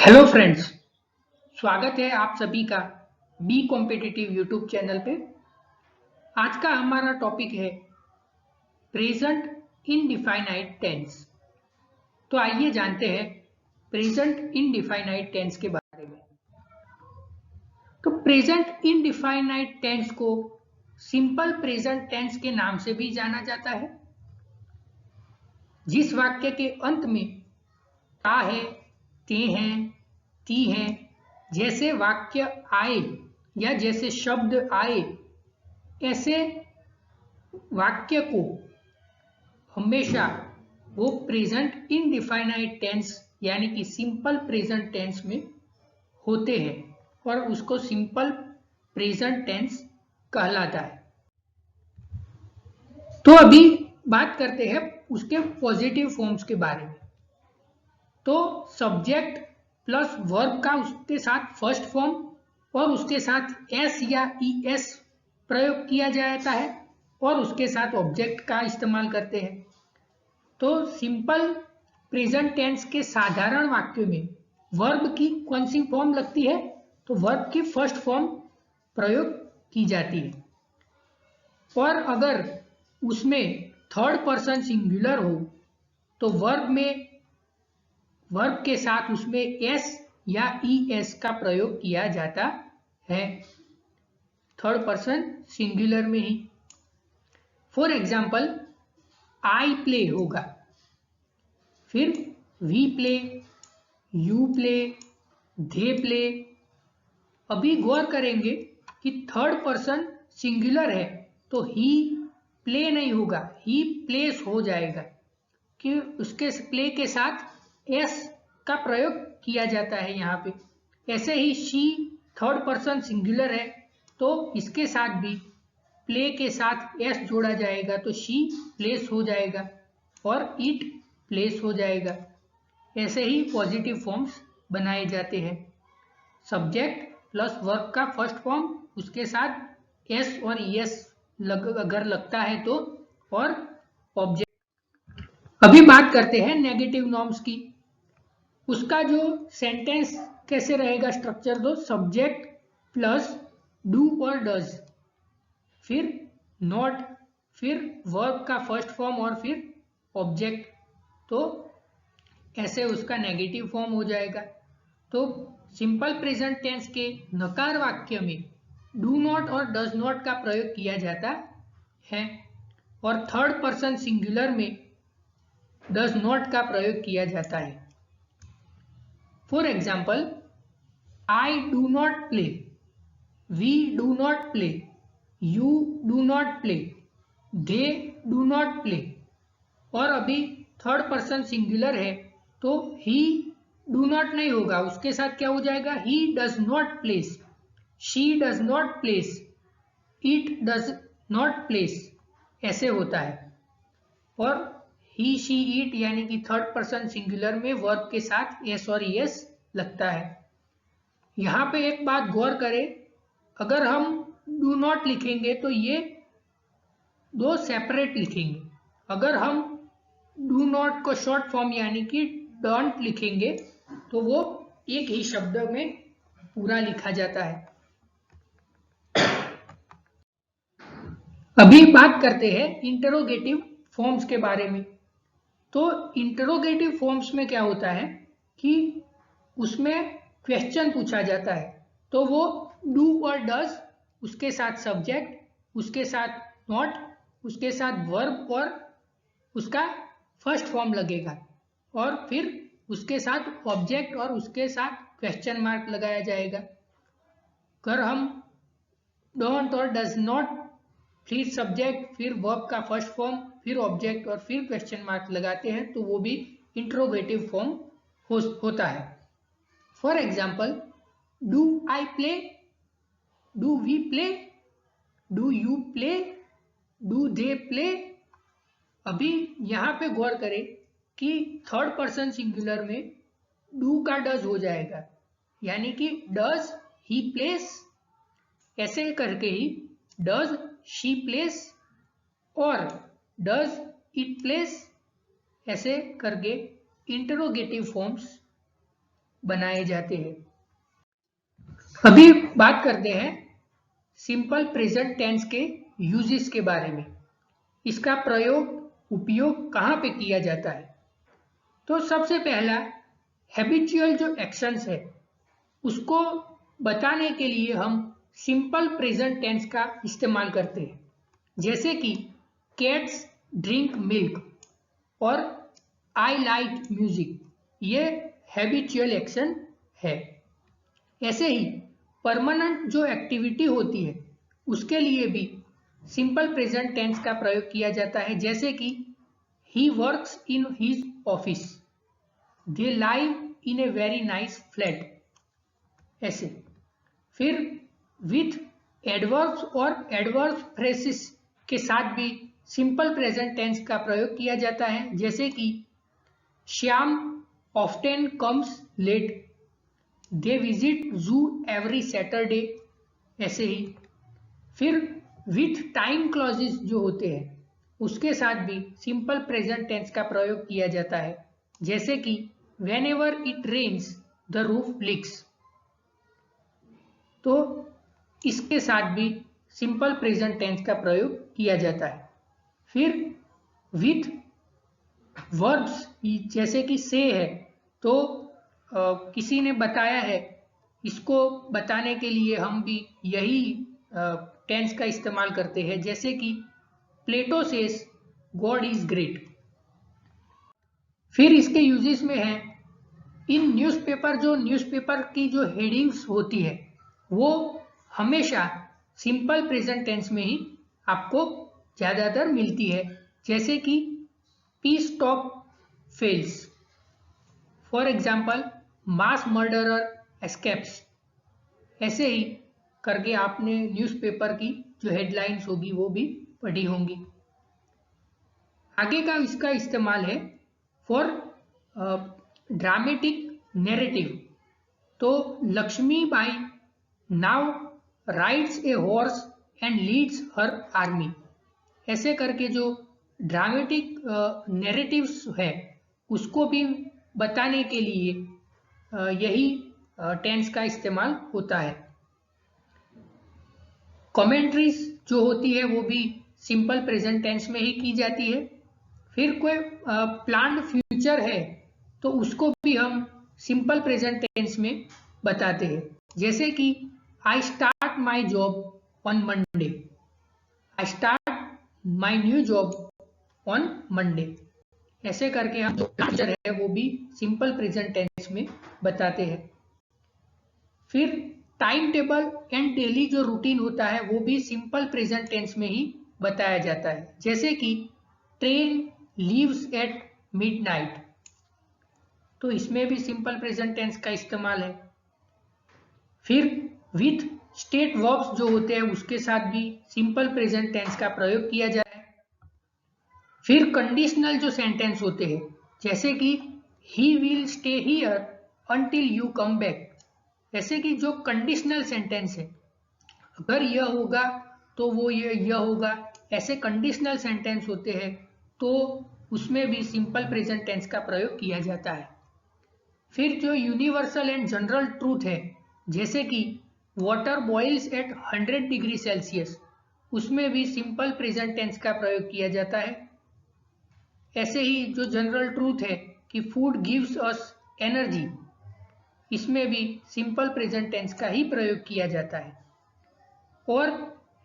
Hello friends, स्वागत है आप सभी का बी कॉम्पिटिटिव यूट्यूब चैनल पे। आज का हमारा टॉपिक है प्रेजेंट इनडिफाइनाइट टेंस। तो आइए जानते हैं प्रेजेंट इनडिफाइनाइट टेंस के बारे में। तो प्रेजेंट इनडिफाइनाइट टेंस को सिंपल प्रेजेंट टेंस के नाम से भी जाना जाता है। जिस वाक्य के अंत में ता है, ते हैं, ती हैं जैसे वाक्य आए या जैसे शब्द आए, ऐसे वाक्य को हमेशा वो प्रेजेंट इनडिफाइनाइट टेंस यानी कि सिंपल प्रेजेंट टेंस में होते हैं और उसको सिंपल प्रेजेंट टेंस कहलाता है। तो अभी बात करते हैं उसके पॉजिटिव फॉर्म्स के बारे में। तो सब्जेक्ट प्लस वर्ब का उसके साथ फर्स्ट फॉर्म और उसके साथ एस या ईएस प्रयोग किया जाता है और उसके साथ ऑब्जेक्ट का इस्तेमाल करते हैं। तो सिंपल प्रेजेंट टेंस के साधारण वाक्यों में वर्ब की कौन सी फॉर्म लगती है? तो वर्ब की फर्स्ट फॉर्म प्रयोग की जाती है। और अगर उसमें थर्ड पर्सन सिंगुलर हो तो वर्ब के साथ उसमें एस या ईएस का प्रयोग किया जाता है, थर्ड पर्सन सिंगुलर में ही। फॉर एग्जाम्पल आई प्ले होगा, फिर we play, you play, they play. अभी गौर करेंगे कि थर्ड पर्सन सिंगुलर है तो ही प्ले नहीं होगा, ही प्लेस हो जाएगा कि उसके प्ले के साथ एस का प्रयोग किया जाता है यहाँ पे। ऐसे ही शी थर्ड पर्सन सिंगुलर है तो इसके साथ भी प्ले के साथ एस जोड़ा जाएगा तो शी प्लेस हो जाएगा और इट प्लेस हो जाएगा। ऐसे ही पॉजिटिव फॉर्म्स बनाए जाते हैं। सब्जेक्ट प्लस वर्ब का फर्स्ट फॉर्म उसके साथ एस और ईएस अगर लगता है तो, और ऑब्जेक्ट। अभी बात करते हैं नेगेटिव नॉर्म्स की। उसका जो सेंटेंस कैसे रहेगा स्ट्रक्चर, दो सब्जेक्ट प्लस डू और डज, फिर नॉट, फिर वर्ब का फर्स्ट फॉर्म और फिर ऑब्जेक्ट। तो ऐसे उसका नेगेटिव फॉर्म हो जाएगा। तो सिंपल प्रेजेंट टेंस के नकार वाक्य में डू नॉट और डज नॉट का प्रयोग किया जाता है और थर्ड पर्सन सिंगुलर में डज नॉट का प्रयोग किया जाता है। For example I do not play, we do not play, you do not play, they do not play. और अभी थर्ड पर्सन सिंगुलर है तो ही डू नॉट नहीं होगा, उसके साथ क्या हो जाएगा, he does not place, she does not place, it does not place, ऐसे होता है। और ही शी इट यानी कि थर्ड पर्सन सिंगुलर में वर्ब के साथ एस और ईएस लगता है। यहाँ पे एक बात गौर करें, अगर हम डू नॉट लिखेंगे तो ये दो सेपरेट लिखेंगे। अगर हम डू नॉट को शॉर्ट फॉर्म यानी कि डोंट लिखेंगे तो वो एक ही शब्द में पूरा लिखा जाता है। अभी बात करते हैं इंटरोगेटिव फॉर्म्स के बारे में। तो इंटरोगेटिव फॉर्म्स में क्या होता है कि उसमें क्वेश्चन पूछा जाता है तो वो डू और डज, उसके साथ सब्जेक्ट, उसके साथ नॉट, उसके साथ वर्ब और उसका फर्स्ट फॉर्म लगेगा और फिर उसके साथ ऑब्जेक्ट और उसके साथ क्वेश्चन मार्क लगाया जाएगा। अगर हम डोंट और डज नॉट, फिर सब्जेक्ट, फिर वर्ब का फर्स्ट फॉर्म, फिर ऑब्जेक्ट और फिर क्वेश्चन मार्क लगाते हैं तो वो भी इंट्रोगेटिव फॉर्म होता है। For example do I play, do we play, do you play, do they play. अभी यहाँ पे गौर करें कि थर्ड पर्सन सिंगुलर में डू का डज हो जाएगा यानी कि डज ही प्लेस, ऐसे करके ही डज शी प्लेस और डज इट प्लेस, ऐसे करके इंटरोगेटिव फॉर्म्स बनाए जाते हैं। अभी बात करते हैं सिंपल प्रेजेंट टेंस के यूजेस के बारे में। इसका उपयोग कहाँ पे किया जाता है? तो सबसे पहला हैबिचुअल जो एक्शंस है उसको बताने के लिए हम सिंपल प्रेजेंट टेंस का इस्तेमाल करते हैं, जैसे कि कैट्स ड्रिंक मिल्क और आई लाइक म्यूजिक, ये हैबिचुअल एक्शन है। ऐसे ही परमानेंट जो एक्टिविटी होती है उसके लिए भी सिंपल प्रेजेंट टेंस का प्रयोग किया जाता है, जैसे कि he works in his office, they live in a very nice flat, ऐसे। फिर विथ एडवर्ब्स और एडवर्ब फ्रेसेस के साथ भी सिंपल प्रेजेंट टेंस का प्रयोग किया जाता है, जैसे कि Shyam often comes late, they visit zoo every Saturday, ऐसे ही। फिर विथ टाइम क्लॉजेस जो होते हैं उसके साथ भी सिंपल प्रेजेंट टेंस का प्रयोग किया जाता है, जैसे कि whenever it rains the roof leaks, तो इसके साथ भी सिंपल प्रेजेंट टेंस का प्रयोग किया जाता है। फिर विथ वर्ब्स जैसे कि से है, तो किसी ने बताया है, इसको बताने के लिए हम भी यही टेंस का इस्तेमाल करते हैं, जैसे कि प्लेटो सेज गॉड इज ग्रेट। फिर इसके यूजेस में है इन न्यूज़पेपर, जो न्यूज़पेपर की जो हेडिंग्स होती है वो हमेशा सिंपल प्रेजेंट टेंस में ही आपको ज़्यादातर मिलती है, जैसे कि piece talk fails, for example mass murderer escapes, ऐसे ही करके आपने न्यूज़पेपर की जो हेडलाइंस होगी वो भी पढ़ी होंगी। आगे का इसका इस्तेमाल है फॉर ड्रामेटिक नैरेटिव, तो Lakshmibai now rides a horse and leads her army, ऐसे करके जो ड्रामेटिक नैरेटिव्स है उसको भी बताने के लिए यही टेंस का इस्तेमाल होता है। कमेंट्रीज जो होती है वो भी सिंपल प्रेजेंट टेंस में ही की जाती है। फिर कोई प्लान्ड फ्यूचर है तो उसको भी हम सिंपल प्रेजेंट टेंस में बताते हैं, जैसे कि I start my job on Monday, I start my new job on Monday, ऐसे करके हम जो फ्यूचर है वो भी सिंपल प्रेजेंट टेंस में बताते हैं। फिर टाइम टेबल एंड डेली जो रूटीन होता है वो भी सिंपल प्रेजेंट टेंस में ही बताया जाता है, जैसे कि ट्रेन लीव्स एट मिडनाइट, तो इसमें भी सिंपल प्रेजेंट टेंस का इस्तेमाल है। फिर विथ स्टेट वर्ब्स जो होते हैं उसके साथ भी सिंपल प्रेजेंट टेंस का प्रयोग किया जाता है। फिर कंडीशनल जो सेंटेंस होते हैं, जैसे कि he will stay here until you come back, ऐसे कि जो कंडीशनल सेंटेंस है, अगर यह होगा तो वो यह होगा, ऐसे कंडीशनल सेंटेंस होते हैं तो उसमें भी सिंपल प्रेजेंट टेंस का प्रयोग किया जाता है। फिर जो यूनिवर्सल एंड जनरल ट्रूथ है, जैसे कि water boils at 100 degree Celsius, उसमें भी सिंपल प्रेजेंट टेंस का प्रयोग किया जाता है। ऐसे ही जो जनरल ट्रूथ है कि फूड गिव्स अस एनर्जी, इसमें भी सिंपल प्रेजेंट टेंस का ही प्रयोग किया जाता है। और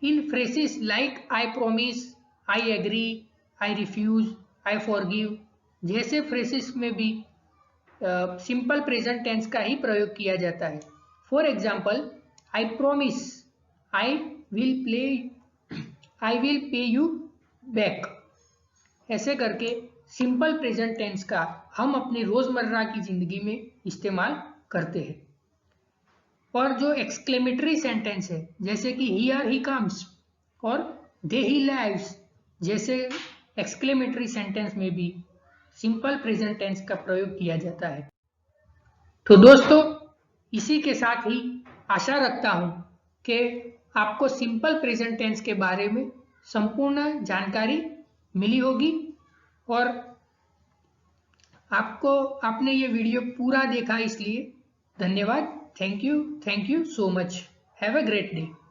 इन phrases like I promise, I agree, I refuse, I forgive जैसे फ्रेसेस में भी सिंपल प्रेजेंट टेंस का ही प्रयोग किया जाता है। For example I promise I will pay you back, ऐसे करके सिंपल प्रेजेंट टेंस का हम अपनी रोजमर्रा की जिंदगी में इस्तेमाल करते हैं। और जो एक्सक्लेमेटरी सेंटेंस है, जैसे कि हियर ही कम्स और दे ही लाइव्स जैसे एक्सक्लेमेटरी सेंटेंस में भी सिंपल प्रेजेंट टेंस का प्रयोग किया जाता है। तो दोस्तों, इसी के साथ ही आशा रखता हूं कि आपको सिंपल प्रेजेंट टेंस के बारे में संपूर्ण जानकारी मिली होगी और आपने ये वीडियो पूरा देखा इसलिए धन्यवाद। Thank you so much. Have a great day.